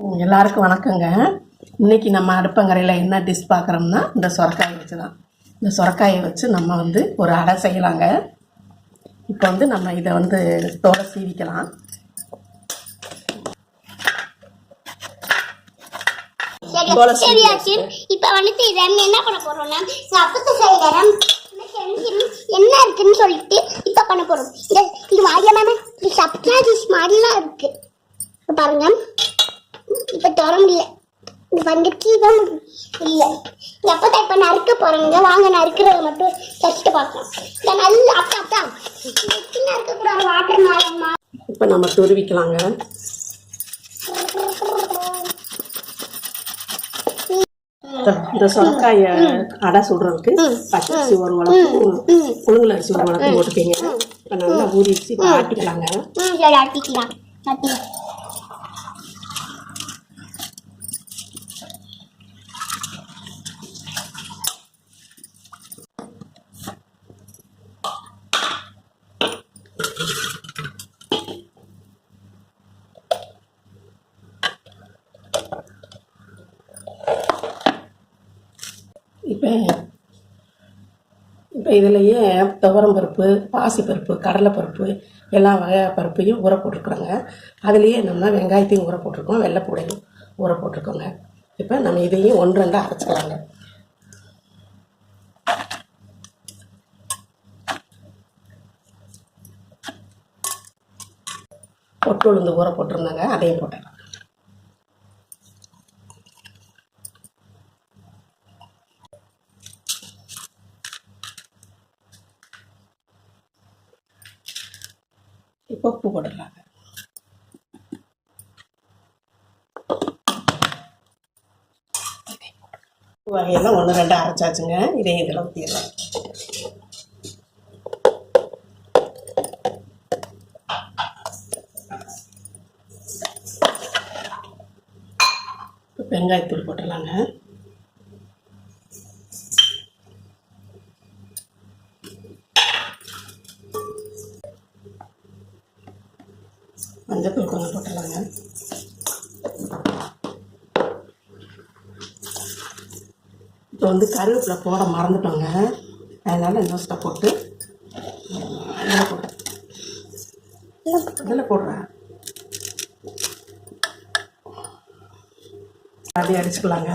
எல்லாருக்கும் வணக்கங்க. இன்றைக்கி நம்ம அடுப்பங்கரையில் என்ன டிஷ் பார்க்குறோம்னா இந்த சொரக்காயை வச்சு தான். இந்த சொரக்காயை வச்சு நம்ம ஒரு அடை செய்யலாங்க. இப்போ நம்ம இதை தோலை சீவிக்கலாம். இப்போ என்ன பண்ண போறோம்னா அப்பத்தை செய்யறோம் என்ன இருக்குன்னு சொல்லிட்டு இப்போ பண்ண போறோம். இது மாதிரியான சப்ஜாஜிஸ் மாதிரிலாம் இருக்கு பாருங்க. இப்போ திறந்து இல்லை, இது வந்துட்டு தான் இல்லை. எப்போ இப்போ நறுக்க போறோங்க. வாங்க நறுக்கிறத மட்டும் டெஸ்ட் பார்க்கலாம். இதை நல்லா அப்பா நறுக்கக்கூடாது வாட்டர் மாறமா. இப்போ நம்ம துருவிக்கலாங்க. இந்த சொரக்காயை அடை சுடுறதுக்கு பச்சரிசி ஒரு வளர்ப்பு, புழுங்கல் அரிசி ஒரு வளர்ப்பு போட்டுப்பீங்க. இப்போ நல்லா ஊறிச்சு ஆட்டிக்கலாங்க. ஆட்டிக்கலாம். இப்போ இதுலேயே துவரம் பருப்பு, பாசிப்பருப்பு, கடலைப்பருப்பு எல்லா வகை பருப்பையும் ஊற போட்டிருக்குறோங்க. அதுலேயே நம்ம வெங்காயத்தையும் ஊற போட்டிருக்கோம், வெள்ளைப்பூடையும் ஊற போட்டிருக்கோங்க. இப்போ நம்ம இதையும் 1-2 அரைச்சிக்கலாங்க. பொட்டு உளுந்து ஊற போட்டிருந்தாங்க, அதையும் போட்டுக்கலாம். இப்போ உப்பு போட்டுடலாங்க. வகையெல்லாம் 1-2 அரைச்சாச்சுங்க. இதையும் இதில் ஊற்றிடலாம். வெங்காயத்தூள் போட்டுடலாங்க. மஞ்சத்தூள் கொஞ்சம் போட்டுடலாங்க. இப்போ கருவேப்பிலை போட மறந்துட்டோங்க. அதனால் இன்னொரு போட்டு அதில் போடுறேன். அப்படியே அடிச்சுக்கலாங்க.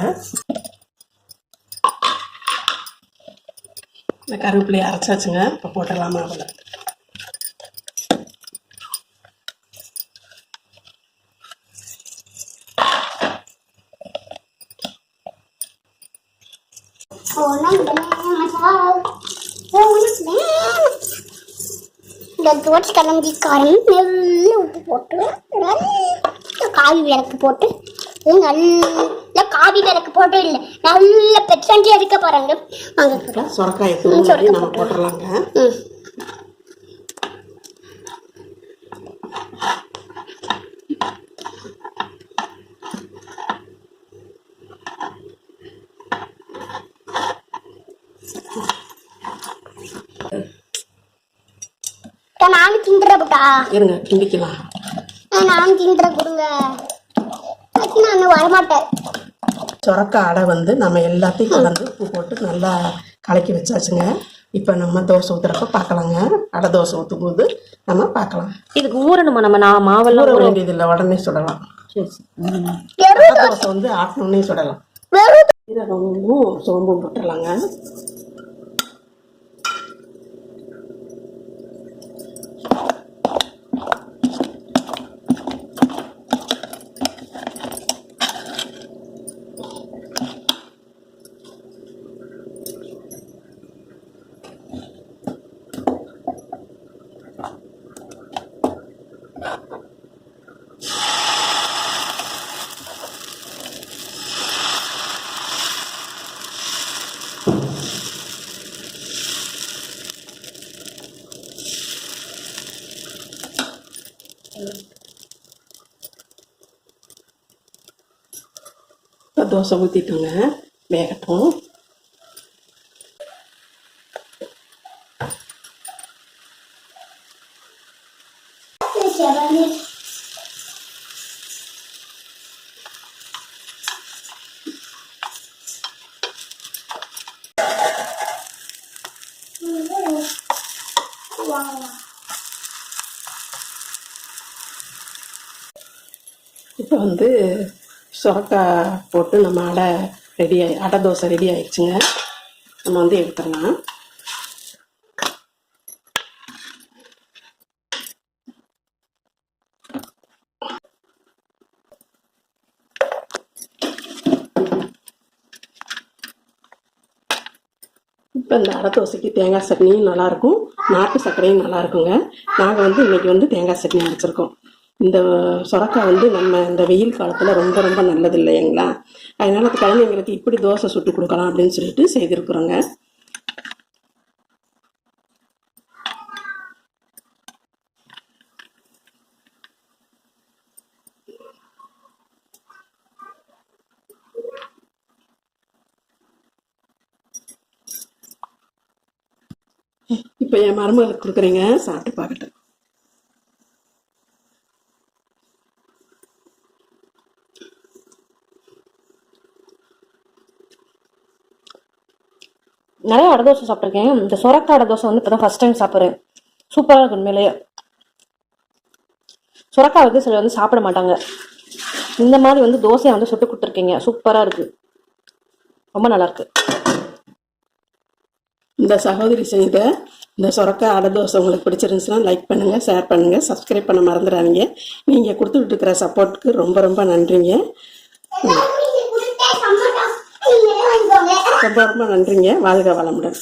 இந்த கருவேப்பிலையை அரைச்சாச்சுங்க. இப்போ போட்டுடலாமா அதில். இந்த தோச்சு கலஞ்சி காரம் நல்ல உப்பு போட்டு காவி விளக்கு போட்டு நல்ல காவி விளக்கு போட்டு இல்லை நல்ல பெட்சண்டி அடிக்க போறாங்க. வாங்க சொரக்காயை தூவி நம்ம போட்டுடலாங்க. நானும் தின்றப்பட்டா இருங்க, கிண்டிக்கலாம். நானும் தின்ற கொடுங்க. நான் வரமாட்டேன். சொரக்காய் அடை நம்ம எல்லாத்தையும் கலந்து உப்பு போட்டு நல்லா கலக்கி வச்சாச்சுங்க. இப்போ நம்ம தோசை ஊற்றுறப்ப பார்க்கலாங்க. அடை தோசை ஊற்றும் போது நம்ம பார்க்கலாம். இதுக்கு ஊறணுமா? நம்ம மாவெல்லாம் ஊற வேண்டியது இல்லை, உடனே சுடலாம். தோசை ஆட்டணுன்னே சுடலாம். சீரகமும் சோம்பும் போட்டுடலாங்க. தோசை ஊற்றிட்டோங்க, வேகட்டும். வந்து சுரக்காய் போட்டு நம்ம அடை தோசை ரெடி ஆயிடுச்சுங்க. நம்ம வந்து எடுத்துடலாம். இப்போ இந்த அடை தோசைக்கு தேங்காய் சட்னியும் நல்லாயிருக்கும், நாட்டு சர்க்கரையும் நல்லா இருக்குங்க. நாங்கள் வந்து இன்னைக்கு வந்து தேங்காய் சட்னி அரைச்சிருக்கோம். இந்த சுரக்காய் வந்து நம்ம இந்த வெயில் காலத்தில் ரொம்ப ரொம்ப நல்லது இல்லைங்களா, அதனால அது குழந்தைங்களுக்கு இப்படி தோசை சுட்டு கொடுக்கலாம் அப்படின்னு சொல்லிட்டு செய்திருக்கிறோங்க. இப்போ என் மருமகளுக்கு கொடுக்குறேங்க, சாப்பிட்டு பார்க்கட்டும். நிறைய அடை தோசை சாப்பிட்ருக்கேன். இந்த சொரக்காய் அடை தோசை வந்து இப்போ தான் ஃபர்ஸ்ட் டைம் சாப்பிட்றேன். சூப்பராக இருக்கு உண்மையிலேயே. சுரக்காய் வந்து சிலர் வந்து சாப்பிட மாட்டாங்க. இந்த மாதிரி வந்து தோசையை வந்து சுட்டு கொடுத்துருக்கீங்க, சூப்பராக இருக்கு, ரொம்ப நல்லா இருக்கு. இந்த சகோதரி செய்த இந்த சுரக்காய் அடை தோசை உங்களுக்கு பிடிச்சிருந்துச்சுன்னா லைக் பண்ணுங்கள், ஷேர் பண்ணுங்கள், சப்ஸ்கிரைப் பண்ண மறந்துடாதீங்க. நீங்கள் கொடுத்துக்கிட்டு இருக்கிற சப்போர்ட்டுக்கு ரொம்ப ரொம்ப நன்றிங்க. ரொம்ப ரொம்ப நன்றிங்க. வாழ்க வளமுடன்.